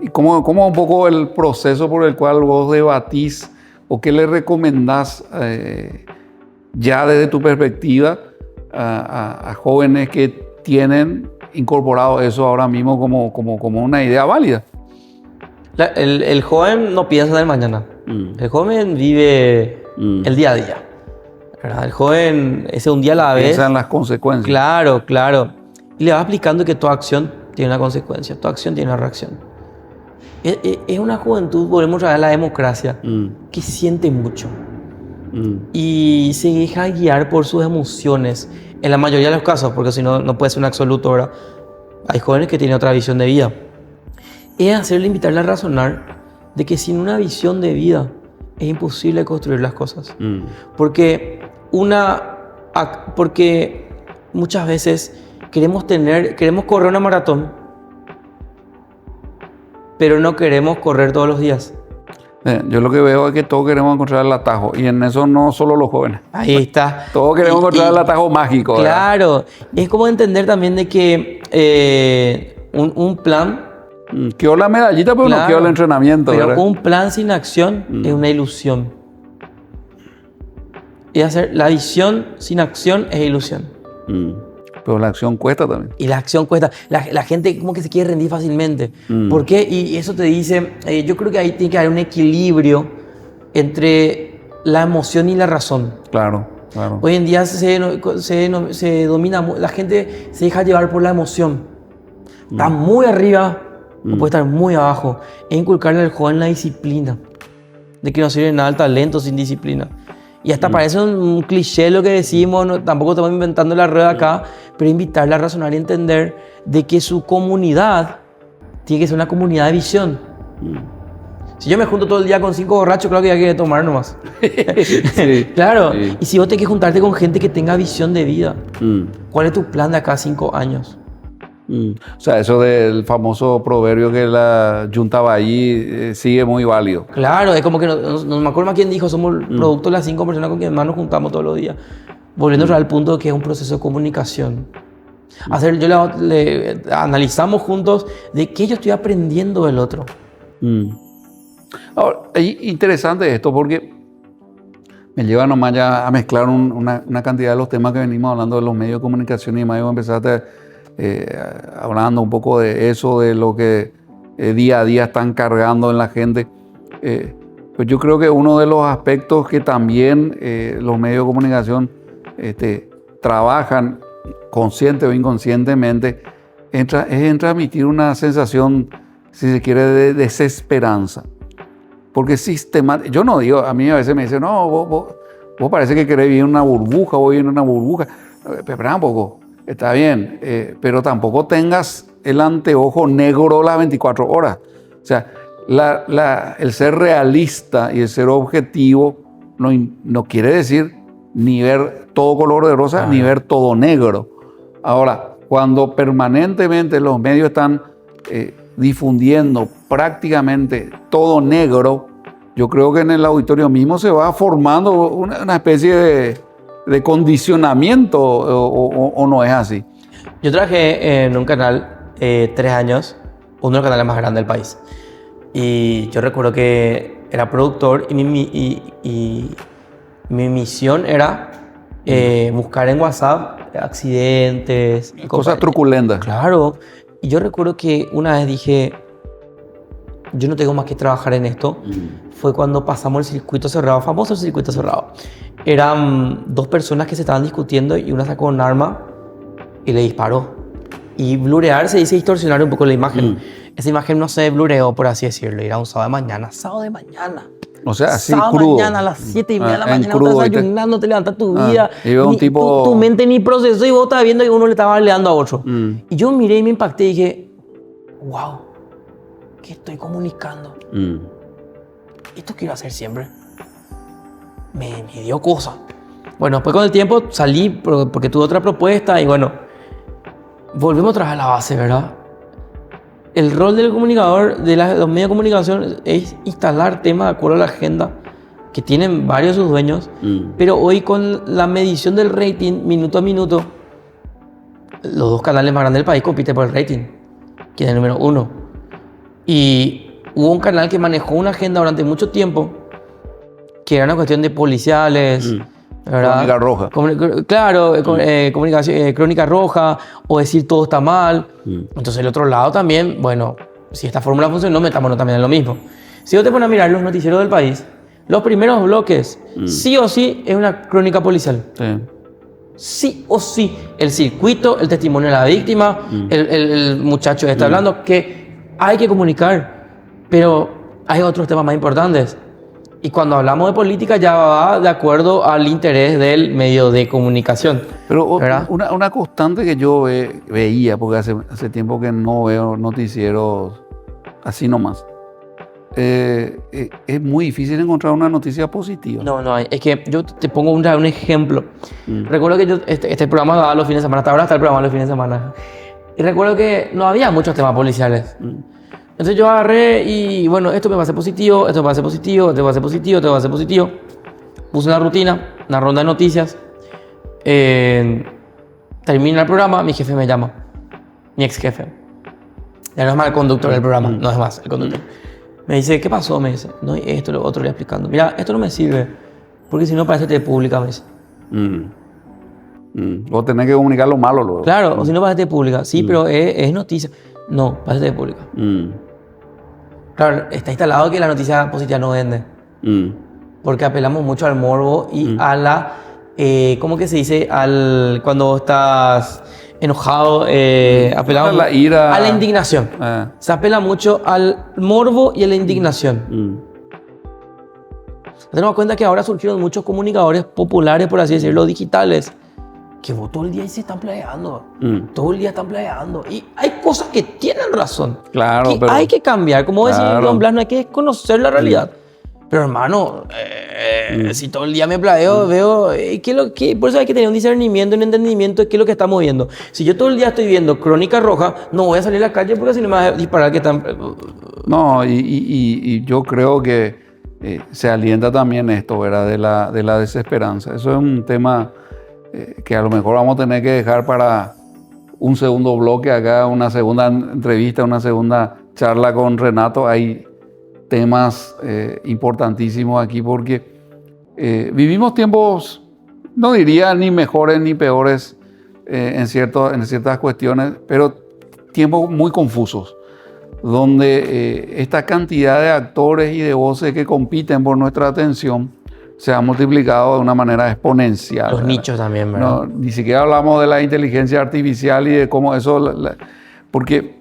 ¿Y cómo un poco el proceso por el cual vos debatís o qué le recomendás ya desde tu perspectiva a jóvenes que tienen incorporado eso ahora mismo como una idea válida? El joven no piensa en el mañana. El joven vive el día a día, ¿verdad? El joven es un día a la vez. Piensa en las consecuencias. Claro. Y le va explicando que toda acción tiene una consecuencia, toda acción tiene una reacción. Es una juventud, volvemos a ver la democracia, que siente mucho. Y se deja guiar por sus emociones, en la mayoría de los casos, porque si no, no puede ser un absoluto, ¿verdad? Hay jóvenes que tienen otra visión de vida. Es hacerle, invitarle a razonar de que sin una visión de vida es imposible construir las cosas. Porque muchas veces queremos correr una maratón, pero no queremos correr todos los días. Yo lo que veo es que todos queremos encontrar el atajo, y en eso no solo los jóvenes. Ahí está. Todos queremos encontrar el atajo mágico. Claro. Es como entender también de que un plan... Quiero la medallita, pero no quiero el entrenamiento. Pero ¿verdad? un plan sin acción es una ilusión. Y la visión sin acción es ilusión. Pero la acción cuesta también. Y la acción cuesta. La gente como que se quiere rendir fácilmente. ¿Por qué? Y eso te dice, yo creo que ahí tiene que haber un equilibrio entre la emoción y la razón. Claro. Hoy en día se domina, la gente se deja llevar por la emoción. Está muy arriba o puede estar muy abajo. Es inculcarle al joven la disciplina. De que no sirve nada el talento sin disciplina. Y hasta parece un cliché lo que decimos, tampoco estamos inventando la rueda acá, pero invitarle a razonar y entender de que su comunidad tiene que ser una comunidad de visión. Si yo me junto todo el día con 5 borrachos, claro que ya quiere tomar nomás. Sí, claro. Sí. Y si vos tenés que juntarte con gente que tenga visión de vida, ¿cuál es tu plan de acá a 5 años? O sea, eso del famoso proverbio que la Junta Bahí sigue muy válido. Claro, es como que no me acuerdo más quién dijo, somos producto de las 5 personas con quienes más nos juntamos todos los días. Volviendo al punto de que es un proceso de comunicación. Analizamos juntos de qué yo estoy aprendiendo del otro. Ahora, es interesante esto porque me lleva nomás ya a mezclar una cantidad de los temas que venimos hablando de los medios de comunicación y demás. Empezaste hablando un poco de eso, de lo que día a día están cargando en la gente. Pues yo creo que uno de los aspectos que también los medios de comunicación trabajan consciente o inconscientemente es en transmitir una sensación, si se quiere, de desesperanza. Porque yo no digo, a mí a veces me dicen, no, vos parece que querés vivir en una burbuja, vos vivir en una burbuja. Espera un poco, está bien, pero tampoco tengas el anteojo negro las 24 horas. O sea, el ser realista y el ser objetivo no quiere decir ni ver todo color de rosa, ni ver todo negro. Ahora, cuando permanentemente los medios están difundiendo prácticamente todo negro, yo creo que en el auditorio mismo se va formando una especie de condicionamiento, o no es así. Yo trabajé en un canal 3 años, uno de los canales más grandes del país. Y yo recuerdo que era productor y mi misión era buscar en WhatsApp accidentes. Cosas truculentas. Claro. Y yo recuerdo que una vez dije, yo no tengo más que trabajar en esto. Fue cuando pasamos el circuito cerrado, famoso el circuito cerrado. Eran 2 personas que se estaban discutiendo y una sacó un arma y le disparó. Y blurear se dice distorsionar un poco la imagen. Esa imagen no se blureó, por así decirlo. Era un sábado de mañana. Sábado de mañana. O sea, así sábado crudo. Mañana a las 7:30 de la mañana, crudo, vos estás desayunando, te levantas tu vida. Y veo un tipo... tu mente ni procesó y vos estabas viendo que uno le estaba baleando a otro. Y yo miré y me impacté y dije, wow, ¿qué estoy comunicando? Esto quiero hacer siempre. Me dio cosa. Bueno, después con el tiempo salí porque tuve otra propuesta y bueno, volvemos otra vez a la base, ¿verdad? El rol del comunicador, de los medios de comunicación, es instalar temas de acuerdo a la agenda que tienen varios de sus dueños, pero hoy con la medición del rating, minuto a minuto, los 2 canales más grandes del país compiten por el rating, que es el número 1. Y hubo un canal que manejó una agenda durante mucho tiempo, que era una cuestión de policiales, ¿verdad? Crónica roja. Claro, comunicación, crónica roja, o decir todo está mal. Entonces el otro lado también, bueno, si esta fórmula funcionó, metámonos también en lo mismo. Si vos te pones a mirar los noticieros del país, los primeros bloques, sí o sí, es una crónica policial. Sí. Sí o sí, el circuito, el testimonio de la víctima, el muchacho está hablando, que hay que comunicar, pero hay otros temas más importantes. Y cuando hablamos de política ya va de acuerdo al interés del medio de comunicación. Pero una una constante que yo veía, porque hace tiempo que no veo noticieros así nomás, es muy difícil encontrar una noticia positiva. No hay. Es que yo te pongo un ejemplo. Recuerdo que yo, este programa daba los fines de semana, hasta ahora está el programa los fines de semana. Y recuerdo que no había muchos temas policiales. Entonces yo agarré y bueno, esto me va a ser positivo, esto me va a ser positivo, esto me va a ser positivo, esto me va a ser positivo. Puse una rutina, una ronda de noticias. Termina el programa, mi jefe me llama. Mi ex jefe. Ya no es más el conductor del programa, no es más el conductor. Me dice, ¿qué pasó? Me dice, no, esto, lo otro, le explicando. Mira, esto no me sirve, porque si no parece TV pública, me dice. Vos tenés que comunicar lo malo luego. Claro, o si no parece TV pública. Sí, pero es noticia. No, parece TV pública. Claro, está instalado que la noticia positiva no vende. Porque apelamos mucho al morbo y a la... ¿cómo que se dice? Cuando estás enojado, apelamos a la ira. A la indignación. Se apela mucho al morbo y a la indignación. Nos tenemos cuenta que ahora surgieron muchos comunicadores populares, por así decirlo, digitales, que vos todo el día se están playando. Todo el día están playando. Y hay cosas que tienen razón. Claro, que pero... hay que cambiar. Como decía Don Blas, no hay que desconocer la realidad. Pero hermano, si todo el día me pladeo, veo... por eso hay que tener un discernimiento, un entendimiento de qué es lo que estamos viendo. Si yo todo el día estoy viendo crónica roja, no voy a salir a la calle porque si no me va a disparar que están... No, y yo creo que se alienta también esto, ¿verdad? De la desesperanza. Eso es un tema... que a lo mejor vamos a tener que dejar para un segundo bloque acá, una segunda entrevista, una segunda charla con Renato. Hay temas importantísimos aquí porque vivimos tiempos, no diría ni mejores ni peores en ciertas cuestiones, pero tiempos muy confusos, donde esta cantidad de actores y de voces que compiten por nuestra atención se ha multiplicado de una manera exponencial. Los nichos también, ¿verdad? No, ni siquiera hablamos de la inteligencia artificial y de cómo eso... porque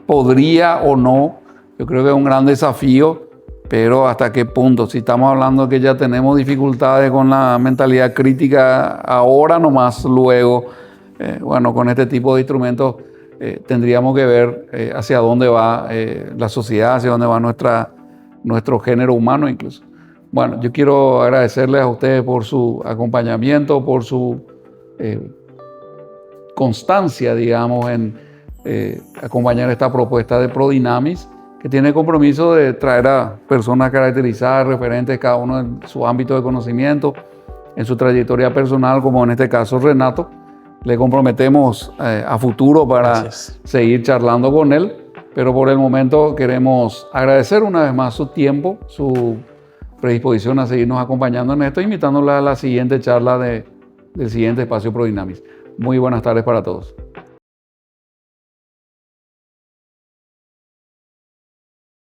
podría o no, yo creo que es un gran desafío, pero hasta qué punto. Si estamos hablando que ya tenemos dificultades con la mentalidad crítica ahora nomás, luego, bueno, con este tipo de instrumentos tendríamos que ver hacia dónde va la sociedad, hacia dónde va nuestro género humano incluso. Bueno, yo quiero agradecerles a ustedes por su acompañamiento, por su constancia, digamos, en acompañar esta propuesta de ProDynamis, que tiene el compromiso de traer a personas caracterizadas, referentes cada uno en su ámbito de conocimiento, en su trayectoria personal, como en este caso Renato. Le comprometemos a futuro para seguir charlando con él, pero por el momento queremos agradecer una vez más su tiempo, su predisposición a seguirnos acompañando en esto, invitándola a la siguiente charla del siguiente espacio ProDynamis. Muy buenas tardes para todos.